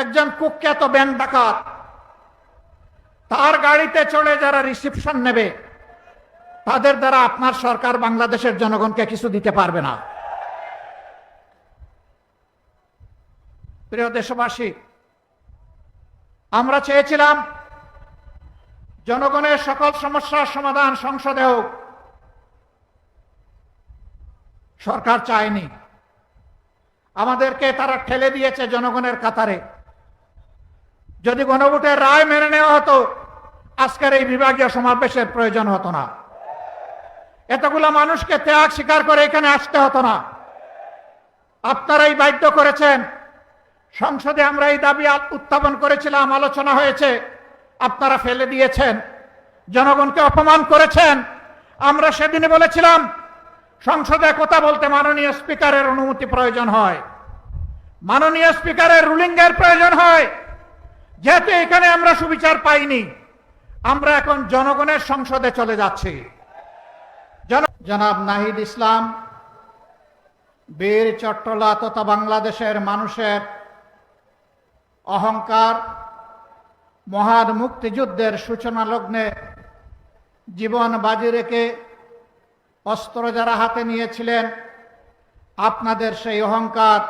একজন কুখ্যাত ব্যাংক ডাকাত, তার গাড়িতে চড়ে যারা রিসিপশন নেবে তাদের দ্বারা আপনার সরকার বাংলাদেশের জনগণকে কিছু দিতে পারবে না। প্রিয় দেশবাসী, আমরা চেয়েছিলাম জনগণের সকল সমস্যার সমাধান সংসদে হোক, সরকার চায়নি। আমাদেরকে তারা ঠেলে দিয়েছে জনগণের কাতারে। যদি গণভোটের রায় মেনে নেওয়া হতো, আজকের এই বিভাগীয় সমাবেশের প্রয়োজন হতো না, এতগুলো মানুষকে ত্যাগ স্বীকার করে এখানে আসতে হতো না। আপনারাই বাধ্য করেছেন। সংসদে আমরা এই দাবি উত্থাপন করেছিলাম, আলোচনা হয়েছে, আপনারা ফেলে দিয়েছেন, জনগণকে অপমান করেছেন। আমরা সেদিনে বলেছিলাম সংসদে কথা বলতে মাননীয় স্পিকারের অনুমতি প্রয়োজন হয়, মাননীয় স্পিকারের রুলিং এর প্রয়োজন হয়। যেহেতু এখানে আমরা সুবিচার পাইনি, আমরা এখন জনগণের সংসদে চলে যাচ্ছি। জনাব নাহিদ ইসলাম বীর চট্টলা তথা বাংলাদেশের মানুষের অহংকার, মহান মুক্তিযুদ্ধের সূচনা লগ্নে জীবন বাজি রেখে অস্ত্র যারা হাতে নিয়েছিলেন, আপনাদের সেই অহংকার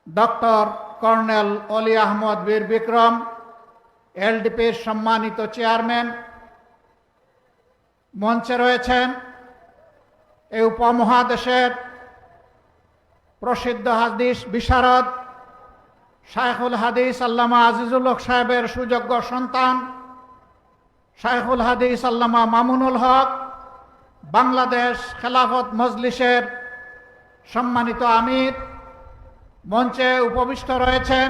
ডক্টর কর্নেল অলি আহমদ বীর বিক্রম, এলডিপির সম্মানিত চেয়ারম্যান মঞ্চে রয়েছেন, এই উপমহাদেশের প্রসিদ্ধ হাদিস বিশারদ শাইখুল হাদিস আল্লামা আজিজুল হক সাহেবের সুযোগ্য সন্তান শাইখুল হাদিস আল্লামা মামুনুল হক, বাংলাদেশ খেলাফত মজলিসের সম্মানিত আমির মঞ্চে উপবিষ্ট রয়েছেন,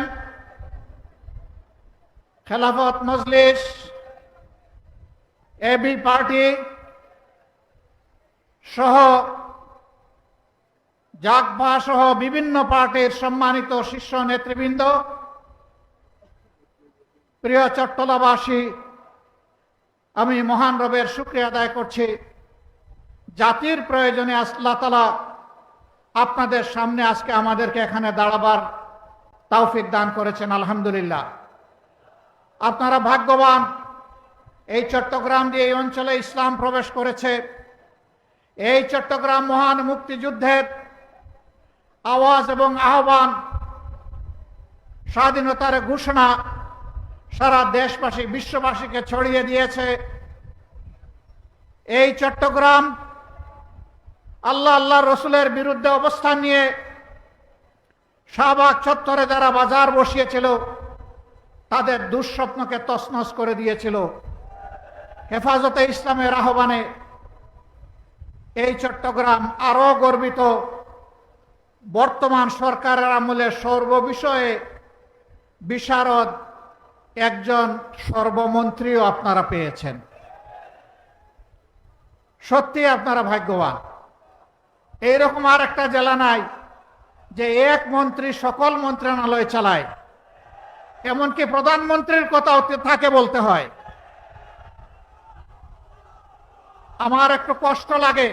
খেলাফত মজলিস, এবি পার্টি সহ জাগবা সহ বিভিন্ন পার্টির সম্মানিত শীর্ষ নেতৃবৃন্দ, প্রিয় চট্টলাবাসী, আমি মহান রবের শুকরিয়া আদায় করছি। জাতির প্রয়োজনে আল্লাহ তাআলা আপনাদের সামনে আজকে আমাদেরকে এখানে দাঁড়াবার তৌফিক দান করেছেন, আলহামদুলিল্লাহ। আপনারা ভাগ্যবান। এই চট্টগ্রাম দিয়ে এই অঞ্চলে ইসলাম প্রবেশ করেছে। এই চট্টগ্রাম মহান মুক্তিযুদ্ধের আওয়াজ এবং আহ্বান, স্বাধীনতার ঘোষণা সারা দেশবাসী বিশ্ববাসীকে ছড়িয়ে দিয়েছে। এই চট্টগ্রাম আল্লাহ রসুলের বিরুদ্ধে অবস্থান নিয়ে শাহবাগ চত্বরে যারা বাজার বসিয়েছিল তাদের দুঃস্বপ্নকে তছনছ করে দিয়েছিল। হেফাজতে ইসলামের আহ্বানে এই চট্টগ্রাম আরো গর্বিত। বর্তমান সরকারের আমলে সর্ববিষয়ে বিশারদ একজন সর্বমন্ত্রীও আপনারা পেয়েছেন। সত্যি আপনারা ভাগ্যবান। এইরকম আর একটা জেলা নাই যে এক মন্ত্রী সকল মন্ত্রণালয় চালায়, এমনকি প্রধানমন্ত্রীর কথাও তাকে বলতে হয়। আমার একটু কষ্ট লাগে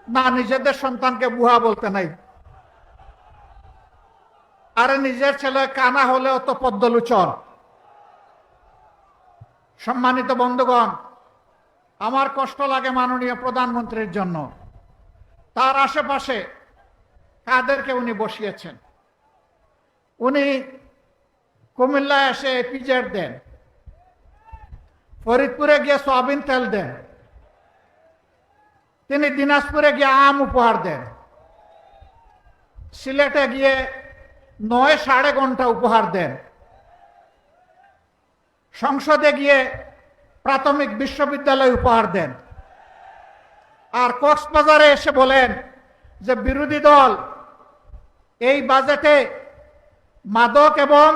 না, নিজেদের সন্তানকে বুয়া বলতে নাই, আরে নিজের ছেলে কানা হলেও তো পদ্মলোচন। সম্মানিত বন্ধুগণ, আমার কষ্ট লাগে মাননীয় প্রধানমন্ত্রীর জন্য। তার আশেপাশে কাদেরকে উনি বসিয়েছেন? উনি কুমিল্লায় এসে এপিজেড দেন, ফরিদপুরে গিয়ে সয়াবিন তেল দেন, তিনি দিনাজপুরে গিয়ে আম উপহার দেন, সিলেটে গিয়ে ৯.৫ ঘন্টা উপহার দেন, সংসদে গিয়ে প্রাথমিক বিশ্ববিদ্যালয় উপহার দেন, আর কক্সবাজারে এসে বলেন যে বিরোধী দল এই বাজেটে মাদক এবং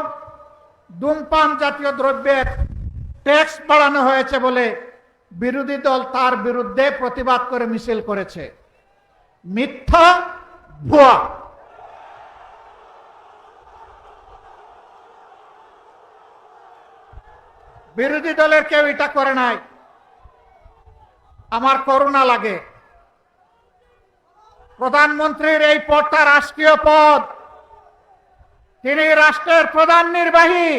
ধূমপান জাতীয় দ্রব্যের ট্যাক্স বাড়ানো হয়েছে বলে বিরোধী দল তার বিরুদ্ধে প্রতিবাদ করে মিছিল করেছে। মিথ্যা, ভুয়া। বিরোধী দলের কেউ এটা করে নাই। আমার করুণা লাগে। প্রধানমন্ত্রীর এই পদটা রাষ্ট্রীয় পদ, তিনি রাষ্ট্রের প্রধান নির্বাহী,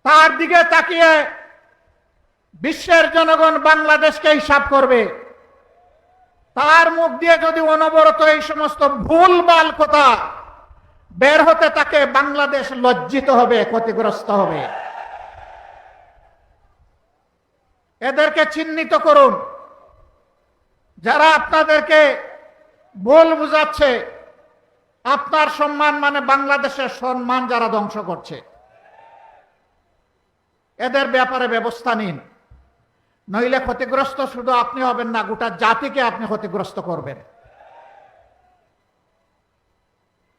তার দিকে তাকিয়ে বিশ্বের জনগণ বাংলাদেশকে হিসাব করবে। তার মুখ দিয়ে যদি অনবরত এই সমস্ত ভুলভাল কথা বের হতে থাকে, বাংলাদেশ লজ্জিত হবে, ক্ষতিগ্রস্ত হবে। এদেরকে চিহ্নিত করুন। যারা আপনাদেরকে ভুল বুঝাচ্ছে, আপনার সম্মান মানে বাংলাদেশের সম্মান যারা ধ্বংস করছে, এদের ব্যাপারে ব্যবস্থা নিন। নইলে ক্ষতিগ্রস্ত শুধু আপনি হবেন না, গোটা জাতিকে আপনি ক্ষতিগ্রস্ত করবেন।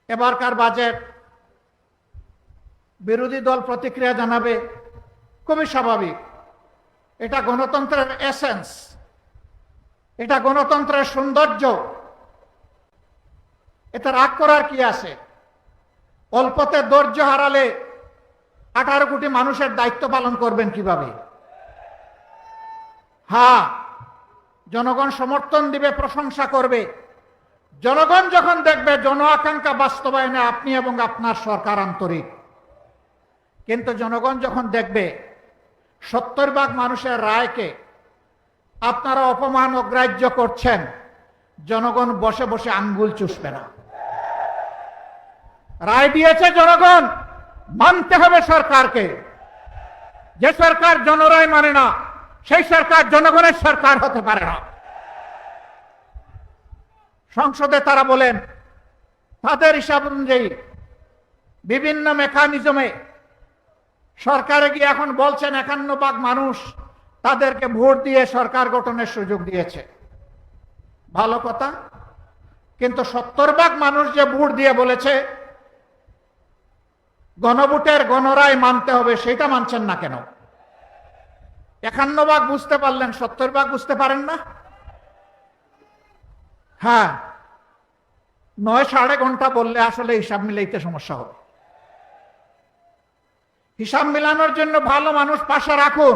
এবারকার বাজেট বিরোধী দল প্রতিক্রিয়া জানাবে, খুবই স্বাভাবিক। এটা গণতন্ত্রের এসেন্স, এটা গণতন্ত্রের সৌন্দর্য। এতে রাগ করার কি আছে? অল্পতে ধৈর্য হারালে 18 কোটি মানুষের দায়িত্ব পালন করবেন কিভাবে? হ্যাঁ, জনগণ সমর্থন দিবে, প্রশংসা করবে। জনগণ যখন দেখবে জন আকাঙ্ক্ষা বাস্তবায়নে আপনি এবং আপনার সরকার আন্তরিক। কিন্তু জনগণ যখন দেখবে 70% মানুষের রায়কে আপনারা অপমান অগ্রাহ্য করছেন, জনগণ বসে বসে আঙ্গুল চুষবে না। রায় দিয়েছে জনগণ, মানতে হবে সরকারকে। যে সরকার জনরায় মানে না, সেই সরকার জনগণের সরকার হতে পারে না। সংসদে তারা বলেন তাদের হিসাব অনুযায়ী বিভিন্ন মেকানিজমে সরকারে গিয়ে এখন বলছেন 51% মানুষ তাদেরকে ভোট দিয়ে সরকার গঠনের সুযোগ দিয়েছে। ভালো কথা, কিন্তু 70% মানুষ যে ভোট দিয়ে বলেছে গণভোটের গণরায় মানতে হবে, সেটা মানছেন না কেন? 51% বুঝতে পারলেন, 70% বুঝতে পারেন না? হ্যাঁ, 9 ঘন্টা বললে আসলে হিসাব মিলাইতে সমস্যা হবে। হিসাব মিলানোর জন্য ভালো মানুষ পাশে রাখুন,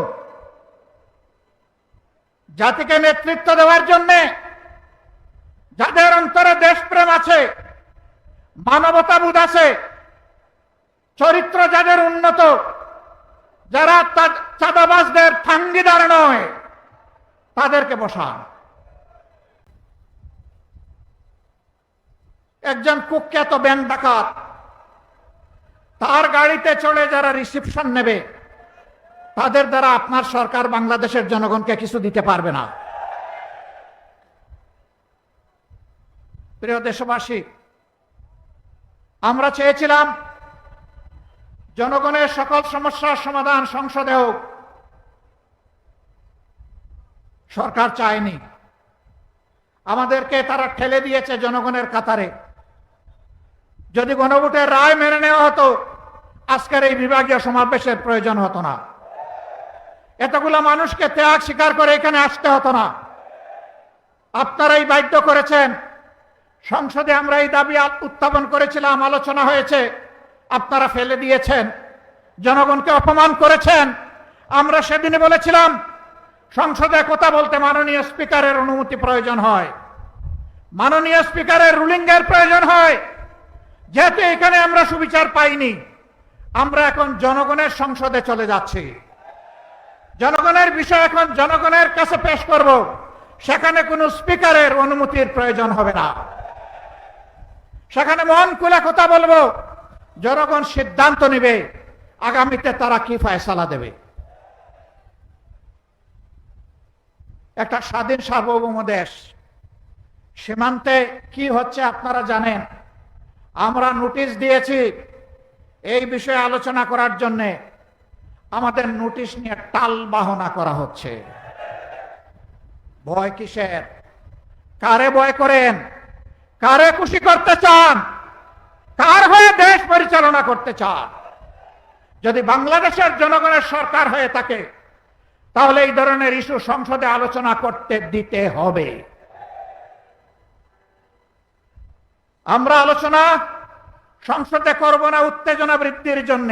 জাতিকে নেতৃত্ব দেওয়ার জন্য, যাদের অন্তরে দেশপ্রেম আছে, মানবতাবোধ আছে, চরিত্র যাদের উন্নত, যারা চাঁদাবাজদের ফাঙ্গিদার নয়, তাদেরকে বসান। একজন কুখ্যাত ব্যাংক ডাকাত, তার গাড়িতে চড়ে যারা রিসিপশন নেবে, তাদের দ্বারা আপনার সরকার বাংলাদেশের জনগণকে কিছু দিতে পারবে না। প্রিয় দেশবাসী, আমরা চেয়েছিলাম জনগণের সকল সমস্যার সমাধান সংসদে হোক। সরকার চায়নি। আমাদেরকে তারা ঠেলে দিয়েছে জনগণের কাতারে। যদি গণভোটের রায় মেনে নেওয়া হতো, আজকের এই বিভাগীয় সমাবেশের প্রয়োজন হতো না। এতগুলো মানুষকে ত্যাগ স্বীকার করে এখানে আসতে হতো না। আপনারাই বাধ্য করেছেন। সংসদে আমরা এই দাবি উত্থাপন করেছিলাম, আলোচনা হয়েছে, আপনারা ফেলে দিয়েছেন, জনগণকে অপমান করেছেন। আমরা সেদিনে বলেছিলাম সংসদে কথা বলতে মাননীয় স্পিকারের অনুমতি প্রয়োজন হয়, মাননীয় স্পিকারের রুলিং এর প্রয়োজন হয়। যেহেতু এখানে আমরা সুবিচার পাইনি, আমরা এখন জনগণের সংসদে চলে যাচ্ছি। জনগণের বিষয় এখন জনগণের কাছে পেশ করব, সেখানে কোনো স্পিকারের অনুমতির প্রয়োজন হবে না। সেখানে মন খুলে কথা বলবো, জনগণ সিদ্ধান্ত নেবে আগামীতে তারা কি ফয়সালা দেবে। একটা স্বাধীন সার্বভৌম দেশ, সীমান্তে কি হচ্ছে আপনারা জানেন। আমরা নোটিশ দিয়েছি এই বিষয়ে আলোচনা করার জন্য। আমাদের নোটিশ নিয়ে টাল বাহনা করা হচ্ছে। ভয় কিসের? কারে ভয় করেন? কারে খুশি করতে চান? কার হয়ে দেশ পরিচালনা করতে চান? যদি বাংলাদেশের জনগণের সরকার হয়ে থাকে, তাহলে এই ধরনের ইস্যু সংসদে আলোচনা করতে দিতে হবে। আমরা আলোচনা সংসদে করব না উত্তেজনা বৃদ্ধির জন্য।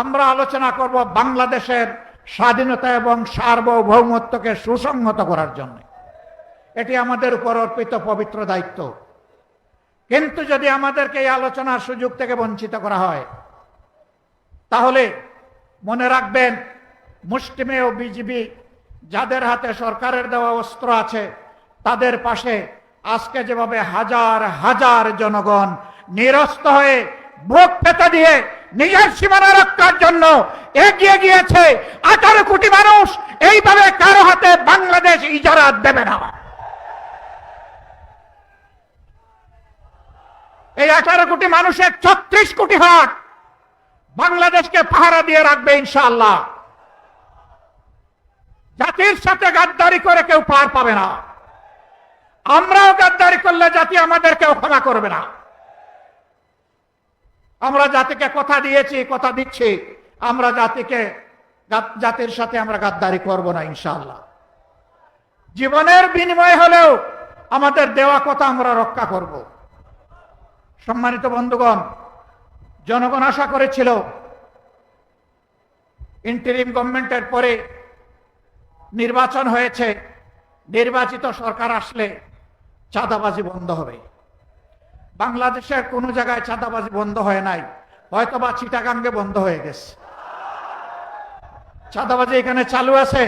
আমরা আলোচনা করব বাংলাদেশের স্বাধীনতা এবং সার্বভৌমত্বকে সুসংহত করার জন্য। এটি আমাদের উপর অর্পিত পবিত্র দায়িত্ব। কিন্তু যদি আমাদেরকে এই আলোচনার সুযোগ থেকে বঞ্চিত করা হয়, তাহলে মনে রাখবেন মুষ্টিমেয় বিজিবি যাদের হাতে সরকারের দেওয়া অস্ত্র আছে, তাদের পাশে আজকে যেভাবে হাজার হাজার জনগণ নিরস্ত হয়ে বুক পেতে দিয়ে নিজের সীমানা রক্ষার জন্য এগিয়ে গিয়েছে, 18 কোটি মানুষ এইভাবে কারো হাতে বাংলাদেশ ইজারা দেবে না। এই 18 কোটি মানুষের 36 কোটি হাত বাংলাদেশকে পাহারা দিয়ে রাখবে ইনশাআল্লাহ। জাতির সাথে গাদ্দারি করে কেউ পার পাবে না। আমরাও গাদ্দারি করলে জাতি আমাদেরকেও ক্ষমা করবে না। আমরা জাতিকে কথা দিয়েছি, কথা দিচ্ছি, আমরা জাতির সাথে আমরা গাদ্দারি করব না ইনশাআল্লাহ। জীবনের বিনিময় হলেও আমাদের দেওয়া কথা আমরা রক্ষা করব। সম্মানিত বন্ধুগণ, জনগণ আশা করেছিল ইন্টারিম গভর্নমেন্টের পরে নির্বাচন হয়েছে, নির্বাচিত সরকার আসলে চাঁদাবাজি বন্ধ হবে। বাংলাদেশের কোন জায়গায় চাঁদাবাজি বন্ধ হয় নাই, হয়তোবা চিটাগাঙ্গে বন্ধ হয়ে গেছে। চাঁদাবাজি এখানে চালু আছে।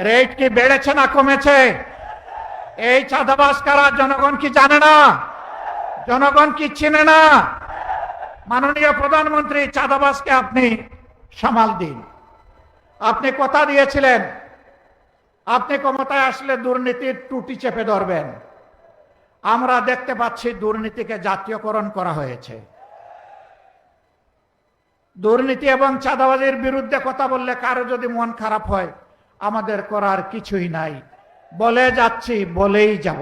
রেট কি বেড়েছে না কমেছে? এই চাঁদাবাজ কারা জনগণ কি জানে না? জনগণ কি চিনে না? মাননীয় প্রধানমন্ত্রী, চাঁদাবাজকে আপনি সামাল দিন। আপনি কথা দিয়েছিলেন আপনি ক্ষমতায় আসলে দুর্নীতির টুটি চেপে ধরবেন। আমরা দেখতে পাচ্ছি দুর্নীতিকে জাতীয়করণ করা হয়েছে। দুর্নীতি এবং চাঁদাবাজির বিরুদ্ধে কথা বললে কারো যদি মন খারাপ হয়, আমাদের করার কিছুই নাই, বলে যাচ্ছি, বলেই যাব।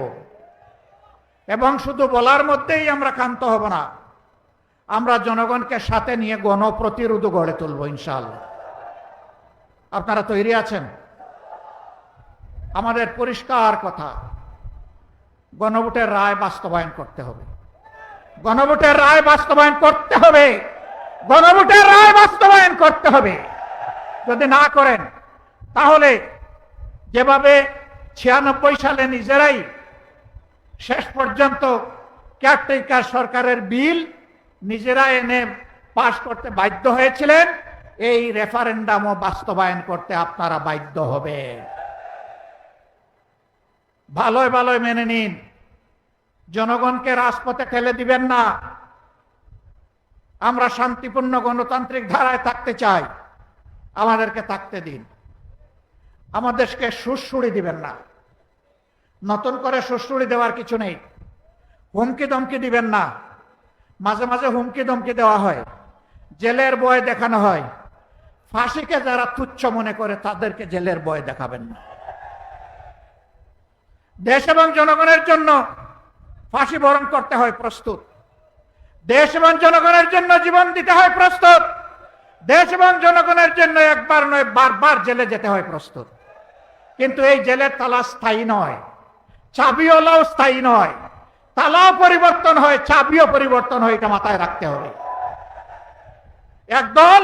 এবং শুধু বলার মধ্যেই আমরা ক্ষান্ত হব না, আমরা জনগণকে সাথে নিয়ে গণপ্রতিরোধ গড়ে তুলব ইনশাআল্লাহ। আপনারা তৈরি আছেন? আমাদের পরিষ্কার কথা, গণভোটের রায় বাস্তবায়ন করতে হবে। গণভোটের রায় বাস্তবায়ন করতে হবে। গণভোটের রায় বাস্তবায়ন করতে হবে। যদি না করেন, তাহলে যেভাবে 96 সালে নিজেরাই শেষ পর্যন্ত কেয়ারটেকার সরকারের বিল নিজেরা এনে পাশ করতে বাধ্য হয়েছিলেন, এই রেফারেন্ডামও বাস্তবায়ন করতে আপনারা বাধ্য হবে। ভালোই ভালোই মেনে নিন, জনগণকে রাজপথে ঠেলে দিবেন না। আমরা শান্তিপূর্ণ গণতান্ত্রিক ধারায় থাকতে চাই, আমাদেরকে থাকতে দিন। আমাদেরকে সুড়সুড়ি দিবেন না। নতুন করে সুড়সুড়ি দেওয়ার কিছু নেই। হুমকি ধমকি দিবেন না। মাঝে মাঝে হুমকি ধমকি দেওয়া হয়, জেলের ভয় দেখানো হয়। ফাঁসিকে যারা তুচ্ছ মনে করে তাদেরকে জেলের ভয় দেখাবেন না। দেশ এবং জনগণের জন্য ফাঁসি বরণ করতে হয় প্রস্তুত। দেশ এবং জনগণের জন্য জীবন দিতে হয় প্রস্তুত। দেশ এবং জনগণের জন্য একবার নয়, বারবার জেলে যেতে হয় প্রস্তুত। কিন্তু এই জেলের তালা স্থায়ী নয়, চাবিওয়ালাও স্থায়ী নয়। তালাও পরিবর্তন হয়, চাবিও পরিবর্তন হয়, এটা মাথায় রাখতে হবে। একদল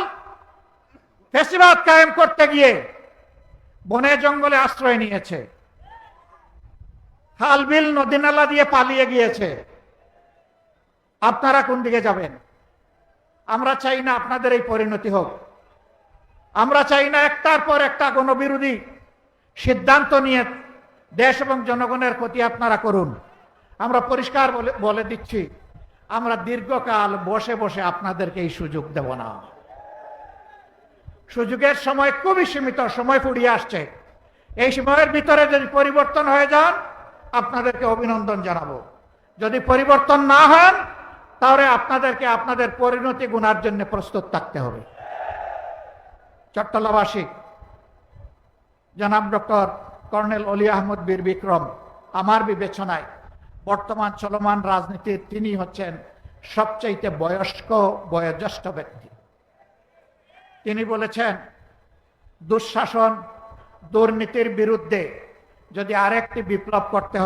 ফ্যাসিবাদ কায়েম করতে গিয়ে বনে জঙ্গলে আশ্রয় নিয়েছে, খাল বিল নদী নালা দিয়ে পালিয়ে গিয়েছে। আপনারা কোন দিকে যাবেন? আমরা চাই না আপনাদের এই পরিণতি হোক। আমরা চাই না একটার পর একটা গণবিরোধী সিদ্ধান্ত নিয়ে দেশ এবং জনগণের ক্ষতি আপনারা করুন। আমরা পরিষ্কার বলে দিচ্ছি, আমরা দীর্ঘকাল বসে বসে আপনাদেরকে এই সুযোগ দেব না। সুযোগের সময় খুবই সীমিত, সময় ফুরিয়ে আসছে। এই সময়ের ভিতরে যদি পরিবর্তন হয়ে যান, আপনাদেরকে অভিনন্দন জানাবো। যদি পরিবর্তন না হন, তাহলে আপনাদেরকে আপনাদের পরিণতি গুনার জন্য প্রস্তুত থাকতে হবে। চট্টলাবাসী জনাব ডক্টর কর্নেল অলি আহমদ বীর বিক্রম আমার বিবেচনায় বর্তমান চলমান রাজনীতির তিনি হচ্ছেন সবচাইতে বয়োজ্যেষ্ঠ ব্যক্তি। তিনি বলেছেন, দুঃশাসন দুর্নীতির বিরুদ্ধে যদি আরেকটি বিপ্লব করতে হয়